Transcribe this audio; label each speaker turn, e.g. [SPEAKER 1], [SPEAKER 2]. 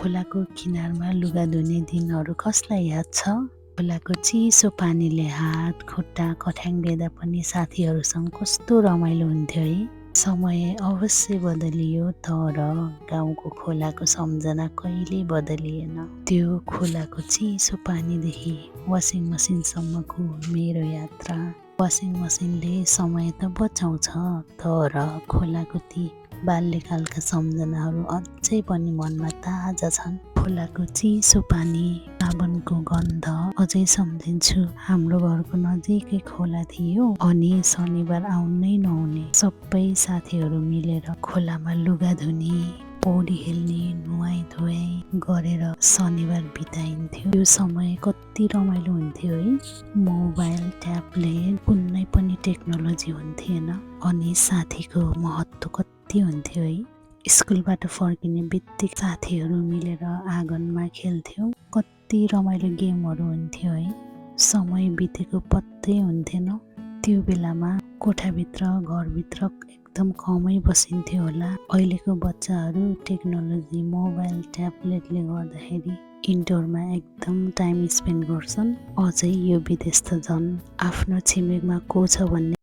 [SPEAKER 1] खोलाको किनारमा लुगा धुने दिनहरू कसलाई याद छ? खोलाको चिसो पानीले हात खुट्टा कठ्याङ्ग्रिँदा पनि साथीहरूसँग कस्तो रमाइलो हुन्थ्यो है। समय अवश्य बदलियो तर गाउँको खोलाको सम्झना कहिल्यै बदलिएन। त्यो खोलाको चिसो पानीदेखि वासिङ मसिनसम्मको मेरो यात्रा। वासिङ मसिनले समय त बचाउँछ तर खोलाको ती बाल्यकालका सम्झनाहरू अझै पनि मनमा ताजा छन्। खोलाको चिसो पानी, साबनको गन्ध अझै सम्झिन्छु। हाम्रो घरको नजिकै खोला थियो अनि शनिबार आउनै नहुने सबै साथीहरू मिलेर खोलामा लुगा धुने, पौडी खेल्ने, नुहाइ धुवाइ गरेर शनिबार बिताइन्थ्यो। त्यो समय कति रमाइलो हुन्थ्यो है। मोबाइल, ट्याब्लेट कुनै पनि टेक्नोलोजी हुन्थेन अनि साथीको महत्त्व कति हुन्थ्यो है। स्कुलबाट फर्किने बित्तिकै साथीहरू मिलेर आँगनमा खेल्थ्यौँ। कति रमाइलो गेमहरू हुन्थ्यो है। समय बितेको पत्तै हुन्थेन। त्यो बेलामा कोठाभित्र घरभित्र एकदम कमै बसिन्थ्यो होला। अहिलेको बच्चाहरू टेक्नोलोजी मोबाइल ट्याब्लेटले गर्दाखेरि इन्डोरमा एकदम टाइम स्पेन्ड गर्छन्। अझै यो विदेश त झन् आफ्नो छिमेकमा को छ भन्ने